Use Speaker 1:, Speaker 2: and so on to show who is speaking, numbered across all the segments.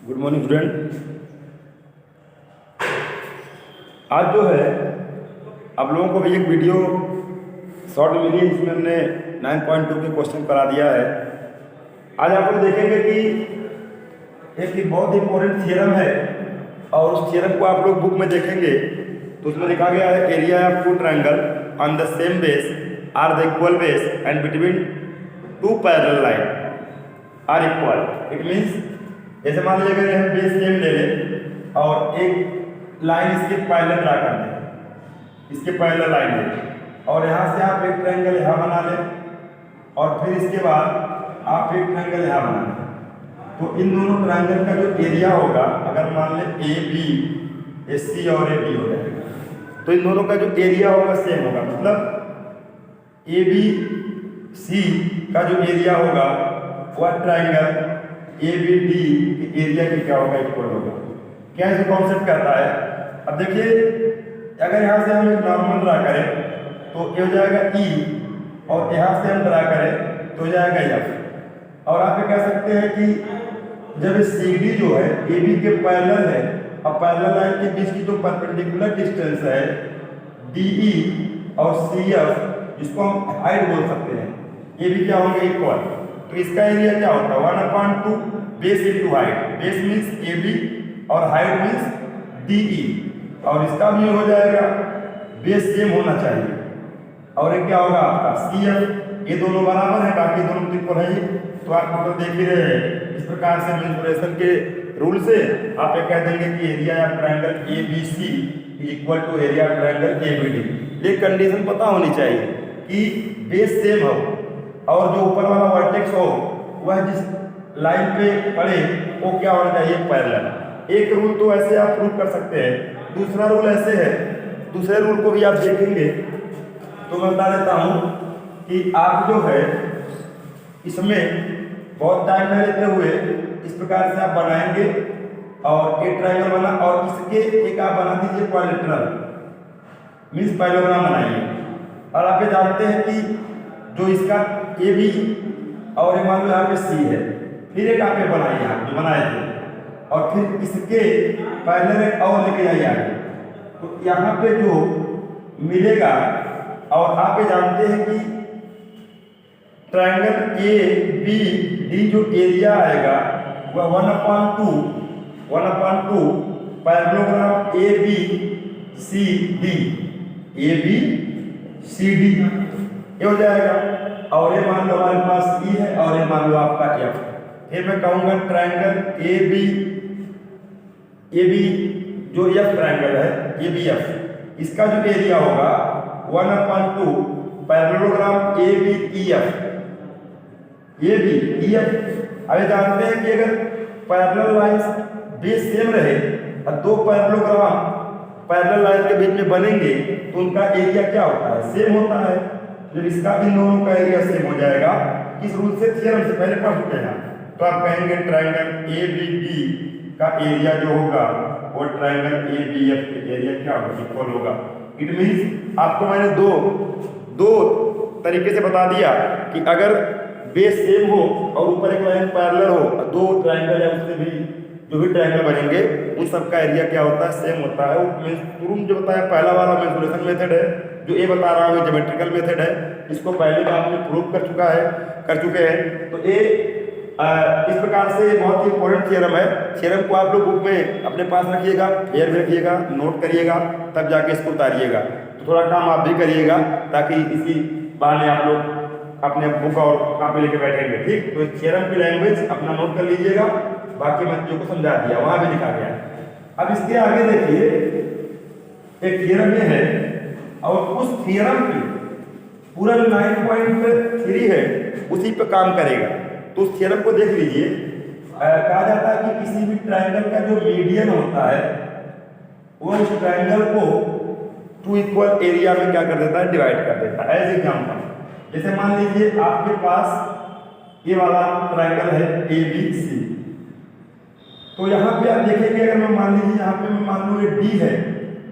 Speaker 1: Good morning student. आज जो है आप लोगों को भी एक वीडियो शॉर्ट में मिली है जिसमें हमने 9.2 के क्वेश्चन करा दिया है। आज आप लोग देखेंगे कि एक बहुत इंपॉर्टेंट थियरम है और उस थियरम को आप लोग बुक में देखेंगे तो उसमें लिखा गया है area of two triangle on the same base are the equal base and between two parallel line are equal. It means जैसे मान लीजिए अगर हम बेस सेम ले लें और एक लाइन इसके पैरेलल ड्रा कर दें, इसके पैरेलल लाइन लें और यहाँ से आप एक ट्रायंगल यहाँ बना लें और फिर इसके बाद आप एक ट्रायंगल यहाँ बना लें, तो इन दोनों ट्रायंगल का जो एरिया होगा, अगर मान लें ए बी ए सी और ए बी हो जाएगा, तो इन दोनों का जो एरिया होगा सेम होगा। मतलब ए बी सी का जो एरिया होगा वह ट्रायंगल ए बी डी के एरिया की क्या होगा, इक्वल होगा। क्या इसे कॉन्सेप्ट कहता है? अब देखिए अगर यहाँ से हम एक नॉर्मल ड्रा करें तो ये हो जाएगा ई और यहाँ से हम ड्रा करें तो हो जाएगा एफ। और आप ये कह सकते हैं कि जब सी डी जो है ए बी के पैरेलल है और पैरेलल लाइन के बीच की जो परपेंडिकुलर डिस्टेंस है डी ई और सी एफ, जिसको हम हाइट बोल सकते हैं, ये भी क्या होंगे, इक्वल। तो इसका एरिया क्या होता है 1/2 base into height. Base means A B और हाइट मीन्स डी ई, और इसका भी हो जाएगा बेस सेम होना चाहिए और एक क्या होगा आपका सी एफ। ये दोनों बराबर है, बाकी दोनों तो इक्वल है। तो आप टोटल देख ही रहे हैं। इस प्रकार से मेंसुरेशन के रूल से आप ये कह देंगे कि area of triangle A B C equal to area of triangle A B D. ये कंडीशन पता होनी चाहिए कि बेस सेम हो और जो ऊपर वाला वर्टेक्स हो वह जिस लाइन पे पड़े वो क्या होना चाहिए, पैरेलल। एक रूल तो ऐसे आप प्रूव कर सकते हैं, दूसरा रूल ऐसे है। दूसरे रूल को भी आप देखेंगे तो मैं बता देता हूँ कि आप जो है इसमें बहुत टाइम न लेते हुए इस प्रकार से आप बनाएंगे और एक ट्रायंगल बना और इसके एक आप बना दीजिए क्वाड्रिलेटरल, मीन्स पैरेललोग्राम बनाइए। और आप ये जानते हैं कि जो इसका ए बी और मान लो यहाँ पे सी है, फिर एक आप ये बनाइए आप जो बनाए थे और फिर इसके पैरेलल एक और लेके जाइए आगे, तो यहाँ पे जो मिलेगा। और आप ये जानते हैं कि ट्रायंगल ए बी डी जो एरिया आएगा वह 1/2 parallelogram A B C D, A B C D ये हो जाएगा। और ये मान लो हमारे पास ई है और ये मान लो आपका एफ। फिर मैं कहूँगा ट्रायंगल ए बी जो एफ ट्रायंगल है ए बी एफ, इसका जो एरिया होगा 1/2 parallelogram A B E F. A B E F अभी जानते हैं कि अगर पैरेलल लाइंस बेस सेम रहे और दो पैरेललोग्राम पैरेलल लाइन के बीच में बनेंगे तो उनका एरिया क्या होता है, सेम होता है। जब इसका इन दोनों का एरिया सेम हो जाएगा, किस रूल से, थ्योरम से पहले पढ़ चुके हैं, तो आप कहेंगे ट्रायंगल ए बी डी का एरिया जो होगा वो ट्रायंगल ए बी एफ के एरिया क्या होगा, इक्वल होगा। इट मीन्स आपको मैंने दो तरीके से बता दिया कि अगर बेस सेम हो और ऊपर एक लाइन पैरेलल हो, दो ट्रायंगल या उससे भी जो भी ट्रायंगल बनेंगे उन सब का एरिया क्या होता है, सेम होता है। वो तुरंत जो बताया पहला वाला मेंसुरेशन मेथड है, जो ये बता रहा हूँ ज्योमेट्रिकल मेथड है, इसको पहले भी आपने प्रूव कर चुके हैं। तो ये इस प्रकार से बहुत ही इंपॉर्टेंट थियरम है। थियरम को आप लोग बुक में अपने पास रखिएगा, फेयर में रखिएगा, नोट करिएगा, तब जाके इसको उतारिएगा। तो थोड़ा काम आप भी करिएगा ताकि इसी बहाने आप लोग अपने बुक और कॉपी लेके बैठेंगे। ठीक, तो थियरम की लैंग्वेज अपना नोट कर लीजिएगा, बाकी मैं जो को समझा दिया वहां भी लिखा गया। अब इसके आगे देखिए एक थियरम ये है और उस थियरम की पूरा जो 9.3 है उसी पे काम करेगा। तो उस थियरम को देख लीजिए। कहा जाता है कि किसी भी ट्रायंगल का जो मीडियन होता है वो उस ट्रायंगल को टू इक्वल एरिया में क्या कर देता है, डिवाइड कर देता है। एज एग्जाम्पल जैसे मान लीजिए आपके पास ये वाला ट्रायंगल है ए बी सी, तो यहाँ पे आप देखेंगे अगर मैं मान लीजिए यहाँ पे मैं मान लूँ ये डी है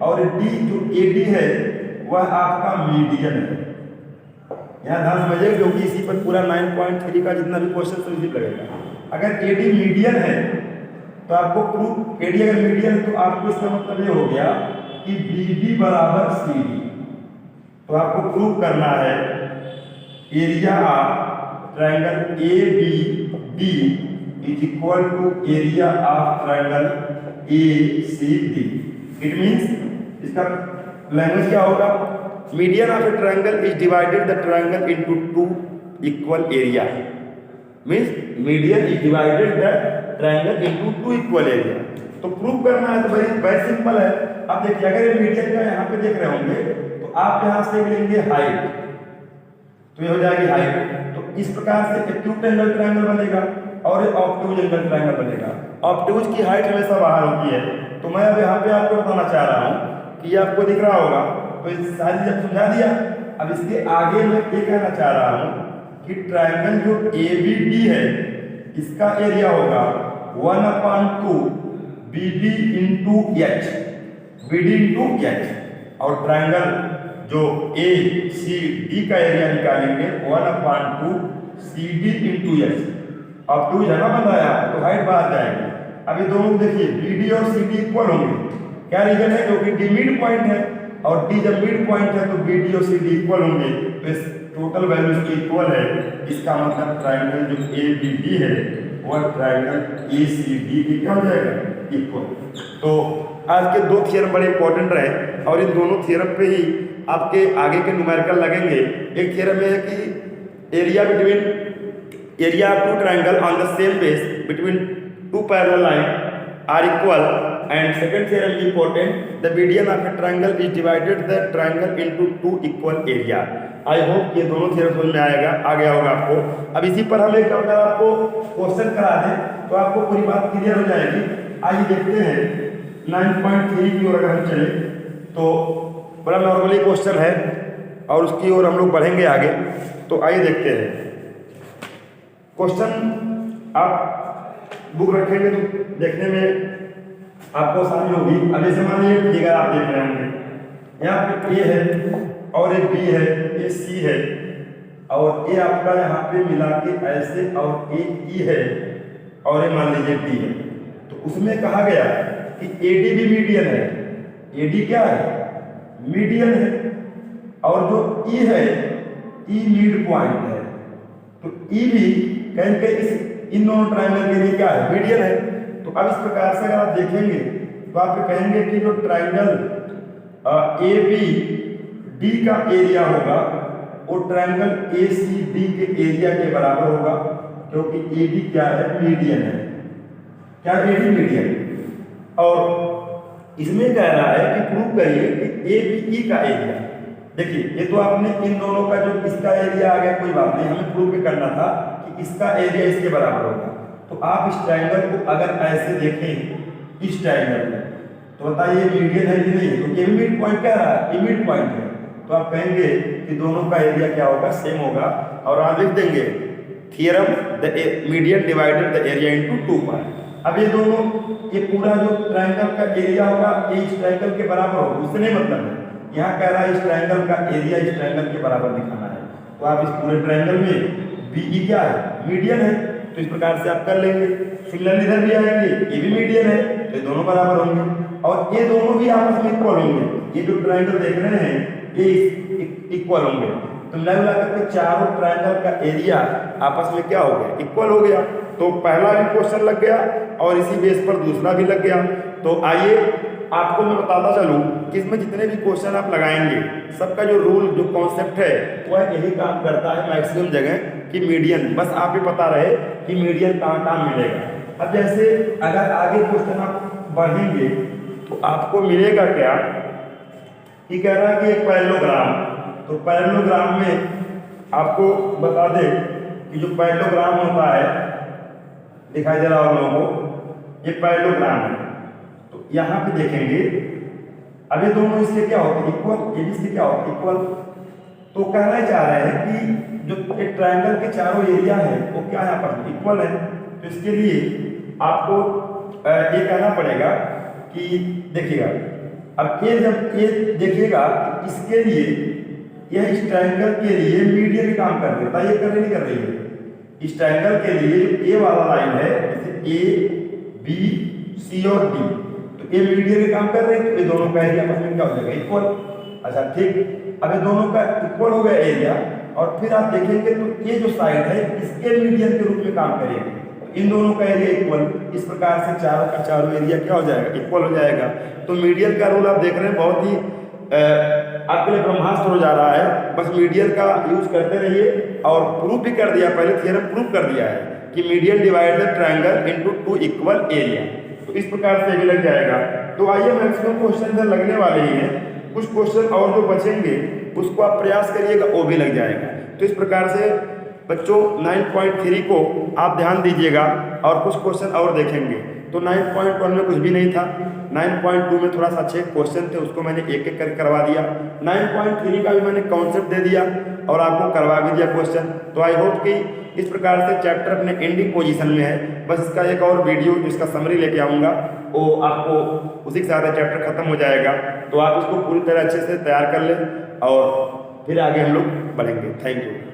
Speaker 1: और डी जो ए डी है वह आपका मीडियन है। यहाँ ध्यान समझिए क्योंकि इसी पर पूरा 9.3 का जितना भी क्वेश्चन लगेगा। अगर ए डी मीडियन है तो आपको प्रूफ एरिया अगर मीडियन, तो आपको इसका मतलब ये हो गया कि BD बराबर CD। तो आपको प्रूफ करना है area of triangle ABD is equal to area of triangle ACD। It means इसका लैंग्वेज क्या होगा, median of a triangle is divided the triangle into two equal area. Means median is divided the triangle into two equal area. तो prove करना है तो very simple है। अब देखिए अगर ये मीडियन का यहाँ पे देख रहे होंगे तो आप यहाँ से लेंगे हाइट, तो ये हो जाएगी हाइट। तो इस प्रकार से एक्यूट एंगल ट्रायंगल बनेगा और ऑब्ट्यूज एंगल ट्रायंगल बनेगा। ऑब्ट्यूज की हाइट हमेशा बाहर होती है। तो मैं अब यहाँ पे आपको बताना चाह रहा हूँ कि ये आपको दिख रहा होगा, तो इस सारी जब समझा दिया। अब इसके आगे मैं ये कहना चाह रहा हूँ कि ट्रायंगल जो ABD है इसका एरिया होगा 1/2 BD into H, BD into H। और ट्रायंगल जो ACD का एरिया निकालेंगे 1/2 CD इंटू H। अब टू जगह बनाया तो हाइट बाहर जाएगी। अब ये दोनों देखिए BD और CD इक्वल होंगे। क्या रीजन है, क्योंकि D मिड पॉइंट है और D जब मिड पॉइंट है तो BD और CD इक्वल होंगे। तो इस टोटल वैल्यू इसकी इक्वल है। इसका मतलब ट्रायंगल जो ABD है वह ट्रायंगल ACD की क्या हो जाएगा, इक्वल। तो आज के दो थियरम बड़े इंपॉर्टेंट रहे और इन दोनों थियरम पे ही आपके आगे के न्यूमेरिकल लगेंगे। एक थियरम है कि area of two triangle on the same base between two parallel line are equal. And second theorem is important, the median of a triangle is divided the triangle into two equal area. I hope ये दोनों theorem समझ में आ गया होगा आपको। अब इसी पर हम एक अगर आपको क्वेश्चन करा दें तो आपको पूरी बात क्लियर हो जाएगी। आइए देखते हैं 9.3 की ओर अगर हम चले तो बड़ा नॉर्मली क्वेश्चन है और उसकी ओर हम लोग बढ़ेंगे आगे। तो आइए देखते हैं क्वेश्चन। आप बुक रखेंगे तो देखने में आपको आसानी होगी। अब जैसे मान लीजिए फिगर आप देख रहे होंगे, यहाँ पे A है और एक B है, ये C है और ये आपका यहाँ पे मिला के ऐसे और एक E है और ये मान लीजिए D है। तो उसमें कहा गया कि AD भी मीडियन है। AD क्या है, मीडियन है। और जो E है, E मिड पॉइंट है। तो E भी कहेंगे इन दोनों ट्रायंगल के लिए क्या है, मीडियन है। तो अब इस प्रकार से अगर आप देखेंगे तो आप कहेंगे कि जो ट्रायंगल ABD का एरिया होगा वो ट्रायंगल ACD के एरिया के बराबर होगा, क्योंकि AD क्या है, मीडियन है। क्या AD मीडियन। और इसमें कह रहा है कि प्रूव करिए कि ABE का एरिया। देखिए ये तो आपने इन दोनों का जो इसका एरिया आ गया, कोई बात नहीं, हमें प्रूव भी करना था कि इसका एरिया इसके बराबर होगा। तो आप इस ट्रायंगल को अगर ऐसे देखें इस ट्रायंगल में तो बताइए मीडियन है कि नहीं, क्योंकि ये मिड पॉइंट कह रहा है, ये मिड पॉइंट है। तो आप कहेंगे कि दोनों का एरिया क्या होगा, सेम होगा। और आप लिख देंगे theorem the median divided the area into 2 part. अब ये दोनों, ये पूरा जो ट्रायंगल का एरिया होगा ये इस ट्रायंगल के बराबर होगा, उससे नहीं मतलब है। यहाँ कह रहा है इस ट्रायंगल का एरिया इस ट्रायंगल के बराबर दिखाना है। तो आप इस पूरे ट्रायंगल में BE क्या है, मीडियन है। तो इस प्रकार से आप कर लेंगे। सिमिलरली इधर भी आएंगे, ये भी मीडियन है, तो ये दोनों बराबर होंगे और ये दोनों भी आपस में इक्वल होंगे। ये जो ट्रायंगल देख रहे हैं ये इक्वल होंगे। तो मिला मिला करके चारों ट्रायंगल का एरिया आपस में क्या हो गया, इक्वल हो गया। तो पहला भी क्वेश्चन लग गया और इसी बेस पर दूसरा भी लग गया। तो आइए आपको मैं बताता चलूँ कि इसमें जितने भी क्वेश्चन आप लगाएंगे सबका जो रूल, जो कॉन्सेप्ट है वह यही काम करता है मैक्सिमम जगह कि मीडियन। बस आप भी पता रहे कि मीडियन कहाँ मिलेगा। अब जैसे अगर आगे क्वेश्चन आप बढ़ेंगे तो आपको मिलेगा क्या कि कह रहा है कि एक पैरेललोग्राम। तो पैरेललोग्राम में आपको बता दें कि जो पैरेललोग्राम होता है, दिखाई दे रहा हो लोगों को, ये पैरेललोग्राम है। तो यहाँ पे देखेंगे अब ये दोनों इसके क्या होते हैं, इक्वल। ये भी इसके क्या होते हैं, इक्वल। तो कहना चाह रहे हैं कि जो एक ट्रायंगल के चारों एरिया है वो क्या यहाँ पर इक्वल है। तो इसके लिए आपको ये कहना पड़ेगा कि देखिएगा, अब ये जब ये देखिएगा इसके लिए यह इस ट्रायंगल के लिए मीडियन काम कर रही है, ये कर रही नहीं कर रही है। इस ट्रायंगल के लिए ए वाला लाइन है, जैसे A B सी और डी, तो ये मीडियन के काम कर रहे हैं, तो ये दोनों का एरिया आपस में क्या हो जाएगा, इक्वल। अच्छा ठीक, अब ये दोनों का इक्वल हो गया एरिया, और फिर आप देखेंगे तो ये जो साइड है इसके मीडियन के रूप में काम करेगी, तो इन दोनों का एरिया इक्वल। इस प्रकार से चारों का चारों एरिया क्या हो जाएगा, इक्वल हो जाएगा। तो मीडियन का रूल आप देख रहे हैं बहुत ही आपके लिए ब्रह्मास्त्र हो जा रहा है। बस मीडियन का यूज करते रहिए, और प्रूफ भी कर दिया, पहले थ्योरम प्रूफ कर दिया है कि median divide the triangle into two equal area. तो इस प्रकार से भी लग जाएगा। तो आइए मैक्सिमम क्वेश्चन इधर लगने वाले ही हैं, कुछ क्वेश्चन और जो बचेंगे उसको आप प्रयास करिएगा, वो भी लग जाएगा। तो इस प्रकार से बच्चों 9.3 को आप ध्यान दीजिएगा, और कुछ क्वेश्चन और देखेंगे। तो 9.1 में कुछ भी नहीं था, 9.2 में थोड़ा सा अच्छे क्वेश्चन थे, उसको मैंने एक एक करके करवा दिया। 9.3 का भी मैंने कॉन्सेप्ट दे दिया और आपको करवा भी दिया क्वेश्चन। तो आई होप कि इस प्रकार से चैप्टर अपने एंडिंग पोजीशन में है। बस इसका एक और वीडियो जिसका समरी लेके आऊँगा, वो आपको उसी के साथ चैप्टर खत्म हो जाएगा। तो आप इसको पूरी तरह अच्छे से तैयार कर लें, और फिर आगे हम लोग बढ़ेंगे। Thank you.